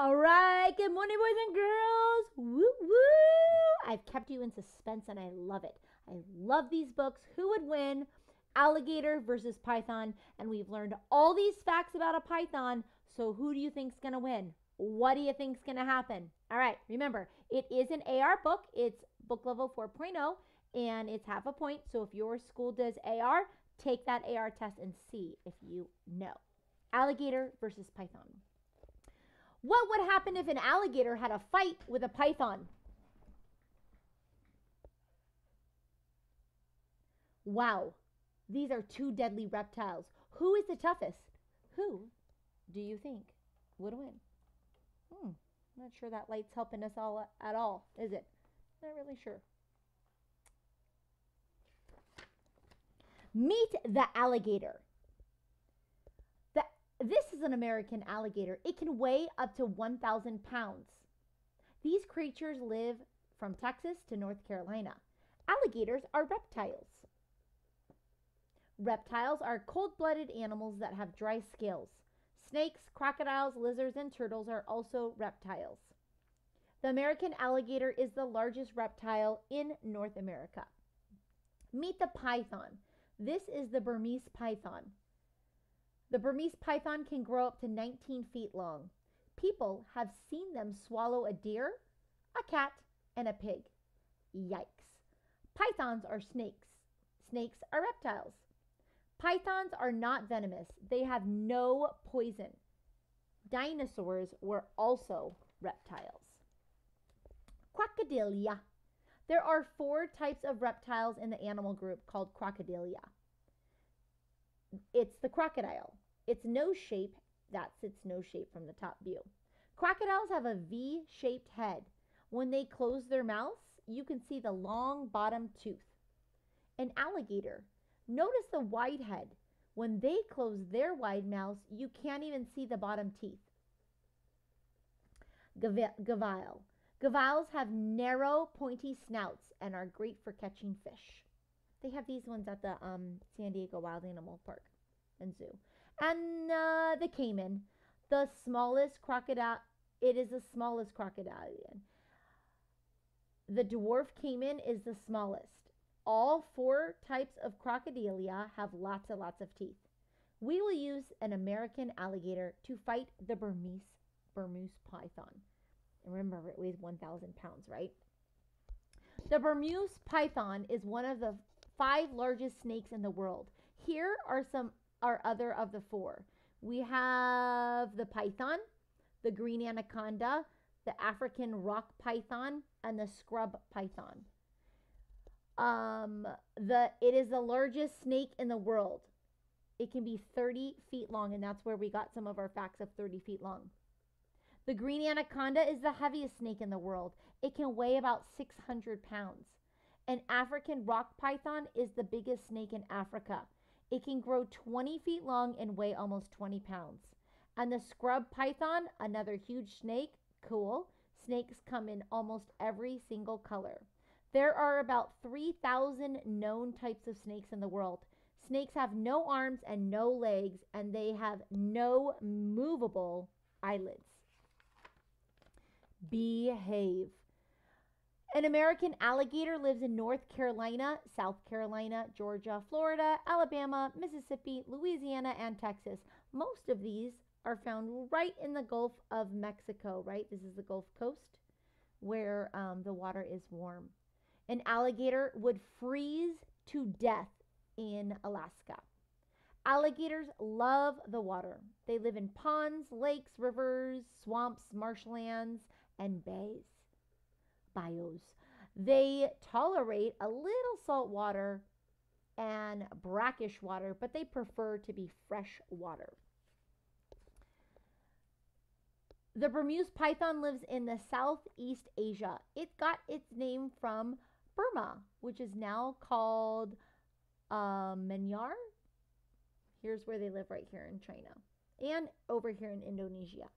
All right, good morning, boys and girls. Woo woo! I've kept you in suspense and I love it. I love these books. Who would win? Alligator versus Python. And we've learned all these facts about a python. So who do you think's going to win? What do you think's going to happen? All right, remember, it is an AR book. It's book level 4.0 and it's half a point. So if your school does AR, take that AR test and see if you know. Alligator versus Python. What would happen if an alligator had a fight with a python? Wow, these are two deadly reptiles. Who is the toughest? Who do you think would win? Not sure that light's helping us all at all, is it? Not really sure. Meet the alligator. This is an American alligator. It can weigh up to 1,000 pounds. These creatures live from Texas to North Carolina. Alligators are reptiles. Reptiles are cold-blooded animals that have dry scales. Snakes, crocodiles, lizards, and turtles are also reptiles. The American alligator is the largest reptile in North America. Meet the python. This is the Burmese python. The Burmese python can grow up to 19 feet long. People have seen them swallow a deer, a cat, and a pig. Yikes. Pythons are snakes. Snakes are reptiles. Pythons are not venomous. They have no poison. Dinosaurs were also reptiles. Crocodilia. There are 4 types of reptiles in the animal group called crocodilia. It's the crocodile. Its nose shape, that's its nose shape from the top view. Crocodiles have a V-shaped head. When they close their mouths, you can see the long bottom tooth. An alligator, notice the wide head. When they close their wide mouths, you can't even see the bottom teeth. Gavile. Gaviles have narrow, pointy snouts and are great for catching fish. They have these ones at the San Diego Wild Animal Park and Zoo. And the caiman, the smallest crocodile. It is the smallest crocodilian. The dwarf caiman is the smallest. All 4 types of crocodilia have lots and lots of teeth. We will use an American alligator to fight the Burmese python. And remember, it weighs 1,000 pounds, right? The Burmese python is one of the 5 largest snakes in the world. Here are other of the 4. We have the python, the green anaconda, the African rock python, and the scrub python. It is the largest snake in the world. It can be 30 feet long, and that's where we got some of our facts of 30 feet long. The green anaconda is the heaviest snake in the world. It can weigh about 600 pounds. An African rock python is the biggest snake in Africa. It can grow 20 feet long and weigh almost 20 pounds. And the scrub python, another huge snake, cool. Snakes come in almost every single color. There are about 3,000 known types of snakes in the world. Snakes have no arms and no legs, and they have no movable eyelids. Behave. An American alligator lives in North Carolina, South Carolina, Georgia, Florida, Alabama, Mississippi, Louisiana, and Texas. Most of these are found right in the Gulf of Mexico, right? This is the Gulf Coast where the water is warm. An alligator would freeze to death in Alaska. Alligators love the water. They live in ponds, lakes, rivers, swamps, marshlands, and bays. Bios. They tolerate a little salt water and brackish water, but they prefer to be fresh water. The Burmese python lives in the Southeast Asia. It got its name from Burma, which is now called Myanmar. Here's where they live, right here in China and over here in Indonesia.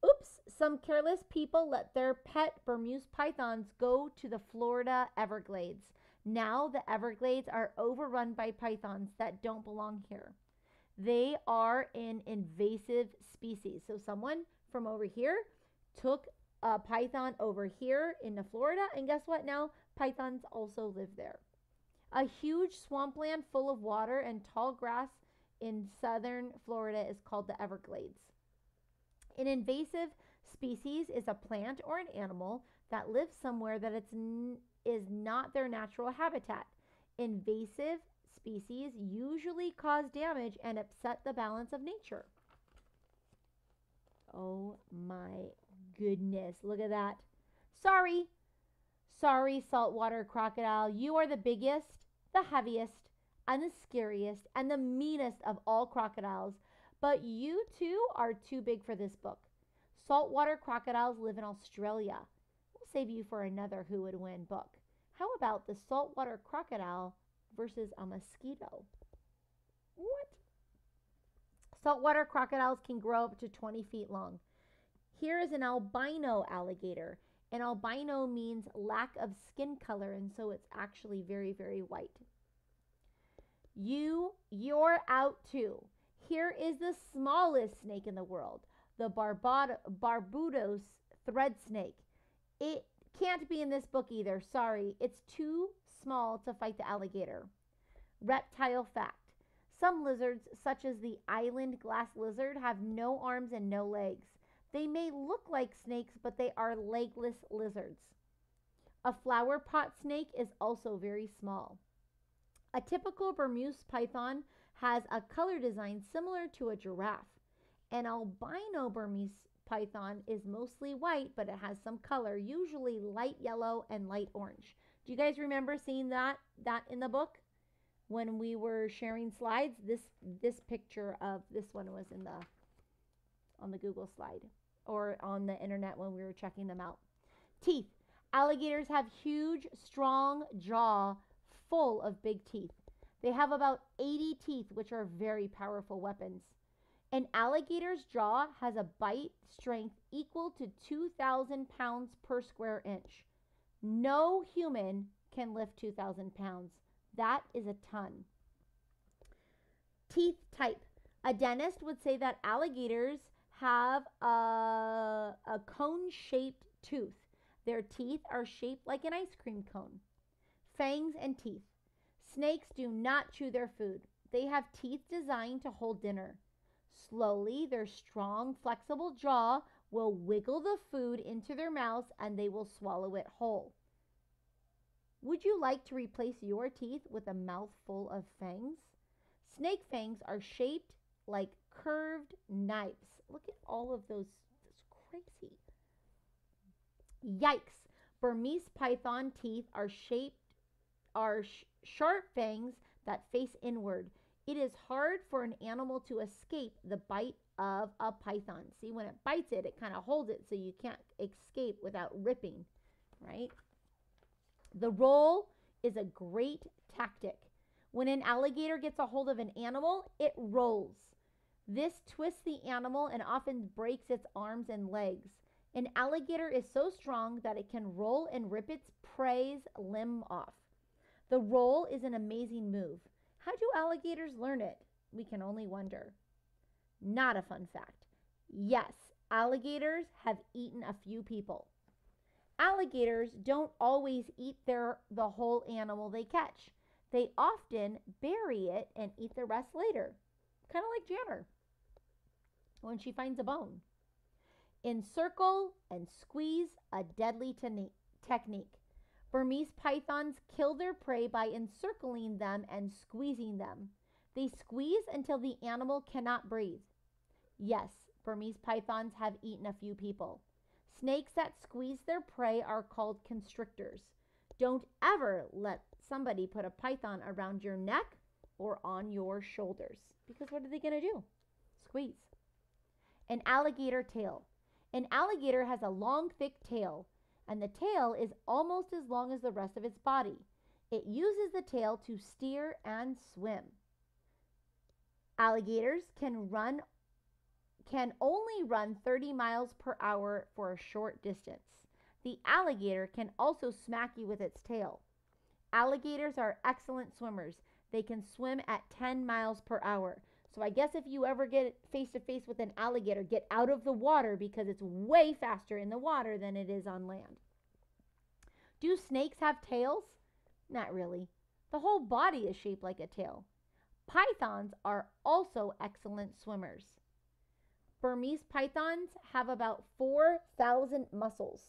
Oops, some careless people let their pet Burmese pythons go to the Florida Everglades. Now the Everglades are overrun by pythons that don't belong here. They are an invasive species. So someone from over here took a python over here in Florida, and guess what? Now pythons also live there. A huge swampland full of water and tall grass in southern Florida is called the Everglades. An invasive species is a plant or an animal that lives somewhere that is not their natural habitat. Invasive species usually cause damage and upset the balance of nature. Oh my goodness, look at that. Sorry, saltwater crocodile. You are the biggest, the heaviest, and the scariest, and the meanest of all crocodiles. But you too are too big for this book. Saltwater crocodiles live in Australia. We'll save you for another Who Would Win book. How about the saltwater crocodile versus a mosquito? What? Saltwater crocodiles can grow up to 20 feet long. Here is an albino alligator. An albino means lack of skin color, and so it's actually very, very white. You're out too. Here is the smallest snake in the world, the Barbados thread snake. It can't be in this book either. Sorry, it's too small to fight the alligator. Reptile fact. Some lizards, such as the island glass lizard, have no arms and no legs. They may look like snakes, but they are legless lizards. A flower pot snake is also very small. A typical Burmese python has a color design similar to a giraffe. An albino Burmese python is mostly white, but it has some color, usually light yellow and light orange. Do you guys remember seeing that in the book? When we were sharing slides, this picture of this one was on the Google slide or on the internet when we were checking them out. Teeth. Alligators have huge, strong jaw full of big teeth. They have about 80 teeth, which are very powerful weapons. An alligator's jaw has a bite strength equal to 2,000 pounds per square inch. No human can lift 2,000 pounds. That is a ton. Teeth type. A dentist would say that alligators have a cone-shaped tooth. Their teeth are shaped like an ice cream cone. Fangs and teeth. Snakes do not chew their food. They have teeth designed to hold dinner. Slowly, their strong, flexible jaw will wiggle the food into their mouths and they will swallow it whole. Would you like to replace your teeth with a mouthful of fangs? Snake fangs are shaped like curved knives. Look at all of those. That's crazy. Yikes. Burmese python teeth are sharp fangs that face inward. It is hard for an animal to escape the bite of a python. See, when it bites it, it kind of holds it so you can't escape without ripping, right? The roll is a great tactic. When an alligator gets a hold of an animal, it rolls. This twists the animal and often breaks its arms and legs. An alligator is so strong that it can roll and rip its prey's limb off. The roll is an amazing move. How do alligators learn it? We can only wonder. Not a fun fact. Yes, alligators have eaten a few people. Alligators don't always eat the whole animal they catch. They often bury it and eat the rest later. Kind of like Janner when she finds a bone. Encircle and squeeze, a deadly technique. Burmese pythons kill their prey by encircling them and squeezing them. They squeeze until the animal cannot breathe. Yes, Burmese pythons have eaten a few people. Snakes that squeeze their prey are called constrictors. Don't ever let somebody put a python around your neck or on your shoulders, because what are they going to do? Squeeze. An alligator tail. An alligator has a long, thick tail, and the tail is almost as long as the rest of its body. It uses the tail to steer and swim. Alligators can only run 30 miles per hour for a short distance. The alligator can also smack you with its tail. Alligators are excellent swimmers. They can swim at 10 miles per hour. So I guess if you ever get face to face with an alligator, get out of the water because it's way faster in the water than it is on land. Do snakes have tails? Not really. The whole body is shaped like a tail. Pythons are also excellent swimmers. Burmese pythons have about 4,000 muscles.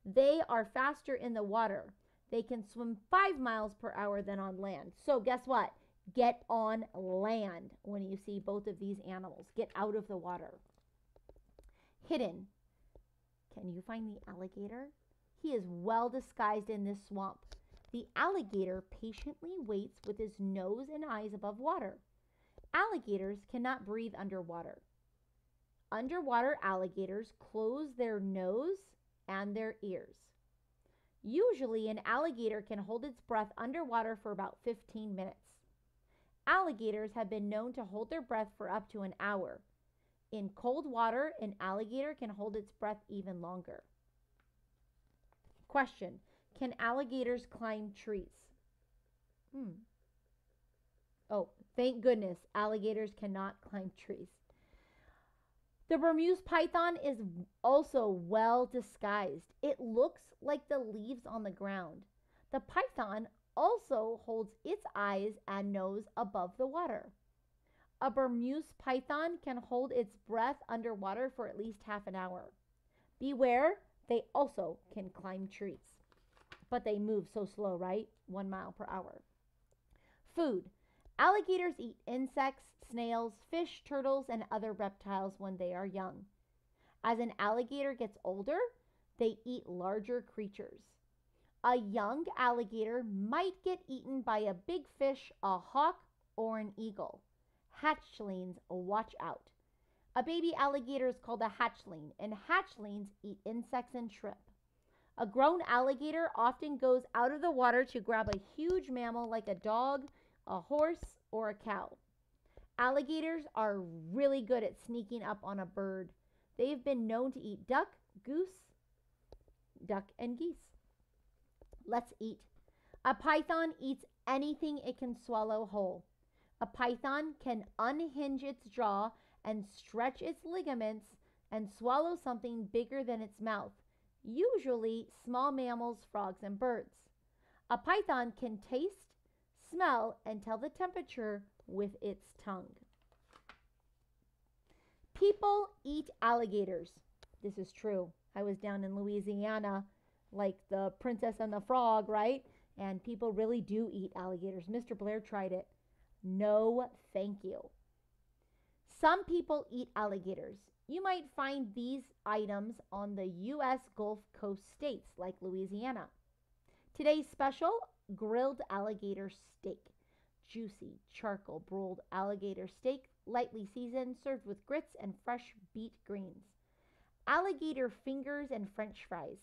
They are faster in the water. They can swim 5 miles per hour than on land. So guess what? Get on land when you see both of these animals. Get out of the water. Hidden. Can you find the alligator? He is well disguised in this swamp. The alligator patiently waits with his nose and eyes above water. Alligators cannot breathe underwater. Underwater alligators close their nose and their ears. Usually, an alligator can hold its breath underwater for about 15 minutes. Alligators have been known to hold their breath for up to an hour. In cold water, an alligator can hold its breath even longer. Question: can alligators climb trees? Oh, thank goodness, alligators cannot climb trees. The Burmese python is also well disguised. It looks like the leaves on the ground. The python also holds its eyes and nose above the water. A Burmese python can hold its breath underwater for at least half an hour. Beware, they also can climb trees. But they move so slow, right? 1 mile per hour. Food. Alligators eat insects, snails, fish, turtles, and other reptiles when they are young. As an alligator gets older, they eat larger creatures. A young alligator might get eaten by a big fish, a hawk, or an eagle. Hatchlings, watch out. A baby alligator is called a hatchling, and hatchlings eat insects and shrimp. A grown alligator often goes out of the water to grab a huge mammal like a dog, a horse, or a cow. Alligators are really good at sneaking up on a bird. They've been known to eat duck and geese. Let's eat. A python eats anything it can swallow whole. A python can unhinge its jaw and stretch its ligaments and swallow something bigger than its mouth, usually small mammals, frogs, and birds. A python can taste, smell, and tell the temperature with its tongue. People eat alligators. This is true. I was down in Louisiana, like the Princess and the Frog, right? And people really do eat alligators. Mr. Blair tried it. No, thank you. Some people eat alligators. You might find these items on the U.S. Gulf Coast states like Louisiana. Today's special, grilled alligator steak. Juicy charcoal broiled alligator steak, lightly seasoned, served with grits and fresh beet greens. Alligator fingers and French fries.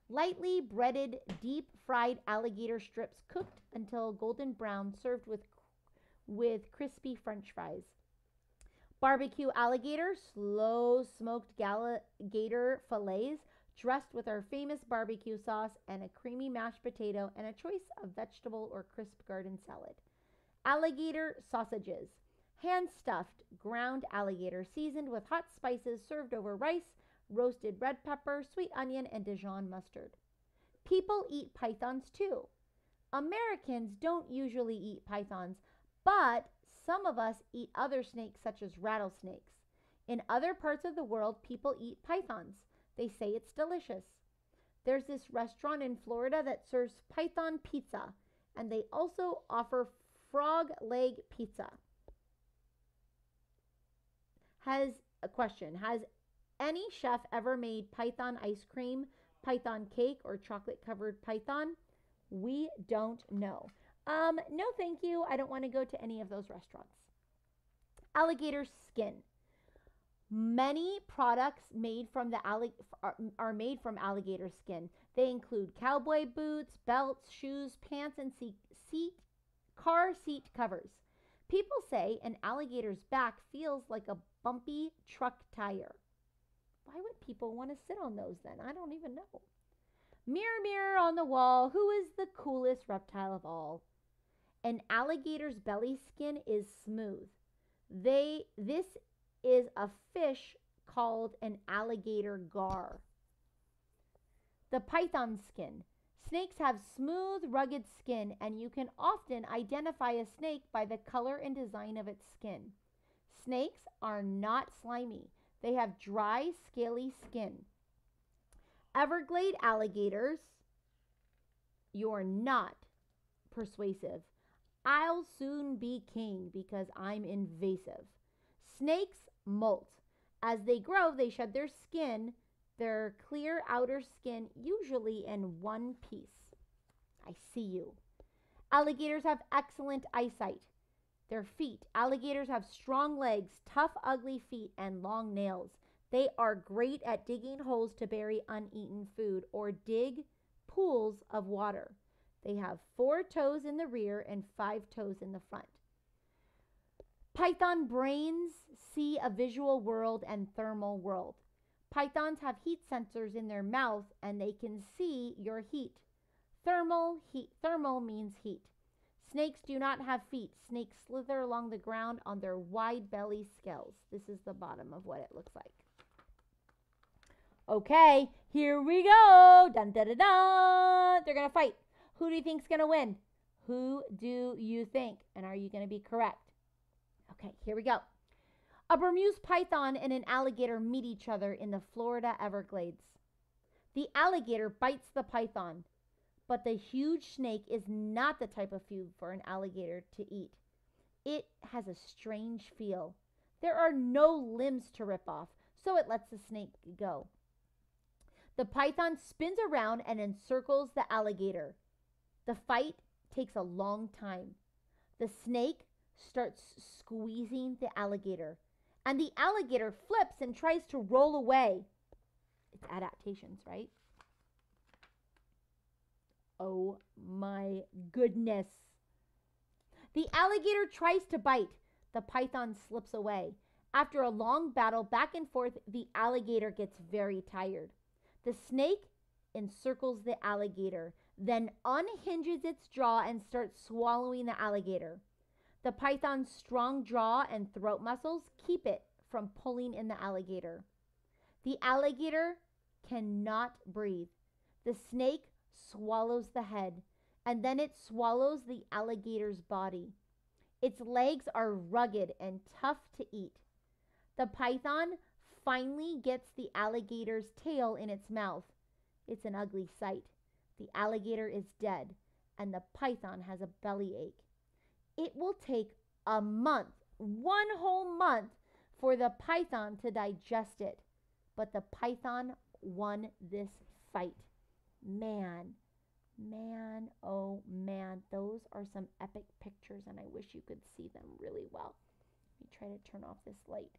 Lightly breaded, deep fried alligator strips cooked until golden brown, served with crispy French fries. Barbecue alligator, slow smoked gator fillets dressed with our famous barbecue sauce and a creamy mashed potato and a choice of vegetable or crisp garden salad. Alligator sausages, hand-stuffed ground alligator seasoned with hot spices served over rice, roasted red pepper, sweet onion, and Dijon mustard. People eat pythons too. Americans don't usually eat pythons, but some of us eat other snakes such as rattlesnakes. In other parts of the world, people eat pythons. They say it's delicious. There's this restaurant in Florida that serves python pizza, and they also offer frog leg pizza. Has any chef ever made python ice cream, python cake, or chocolate covered python? We don't know. No, thank you. I don't want to go to any of those restaurants. Alligator skin. Many products made from are made from alligator skin. They include cowboy boots, belts, shoes, pants, and car seat covers. People say an alligator's back feels like a bumpy truck tire. Why would people want to sit on those then? I don't even know. Mirror, mirror on the wall, who is the coolest reptile of all? An alligator's belly skin is smooth. This is a fish called an alligator gar. The python skin. Snakes have smooth, rugged skin, and you can often identify a snake by the color and design of its skin. Snakes are not slimy. They have dry, scaly skin. Everglade alligators, you're not persuasive. I'll soon be king because I'm invasive. Snakes molt. As they grow, they shed their skin, their clear outer skin, usually in one piece. I see you. Alligators have excellent eyesight. Their feet. Alligators have strong legs, tough, ugly feet, and long nails. They are great at digging holes to bury uneaten food or dig pools of water. They have 4 toes in the rear and 5 toes in the front. Python brains see a visual world and thermal world. Pythons have heat sensors in their mouth and they can see your heat. Thermal means heat. Snakes do not have feet. Snakes slither along the ground on their wide belly scales. This is the bottom of what it looks like. Okay, here we go. Dun, dun, dun, dun. They're going to fight. Who do you think's going to win? Who do you think? And are you going to be correct? Okay, here we go. A Bermuda python and an alligator meet each other in the Florida Everglades. The alligator bites the python, but the huge snake is not the type of food for an alligator to eat. It has a strange feel. There are no limbs to rip off, so it lets the snake go. The python spins around and encircles the alligator. The fight takes a long time. The snake starts squeezing the alligator, and the alligator flips and tries to roll away. It's adaptations, right? Oh my goodness. The alligator tries to bite. The python slips away. After a long battle back and forth, the alligator gets very tired. The snake encircles the alligator, then unhinges its jaw and starts swallowing the alligator. The python's strong jaw and throat muscles keep it from pulling in the alligator. The alligator cannot breathe. The snake swallows the head, and then it swallows the alligator's body. Its legs are rugged and tough to eat. The python finally gets the alligator's tail in its mouth. It's an ugly sight. The alligator is dead, and the python has a bellyache. It will take a month, 1 whole month, for the python to digest it. But the python won this fight. Man, oh man, those are some epic pictures, and I wish you could see them really well. Let me try to turn off this light.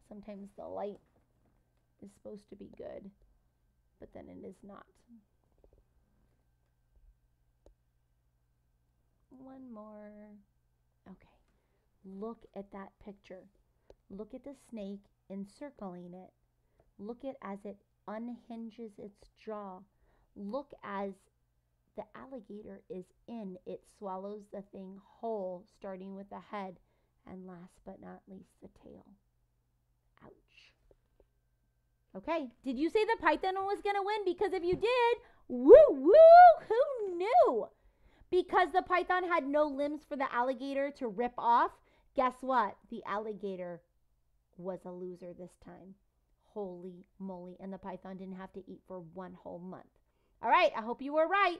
Sometimes the light is supposed to be good, but then it is not. One more. Okay. Look at that picture. Look at the snake encircling it. Look at as it unhinges its jaw. Look as the alligator is in. It swallows the thing whole, starting with the head, and last but not least, the tail. Ouch. Okay, did you say the python was going to win? Because if you did, woo, who knew? Because the python had no limbs for the alligator to rip off, guess what? The alligator was a loser this time. Holy moly. And the python didn't have to eat for 1 whole month. All right, I hope you were right.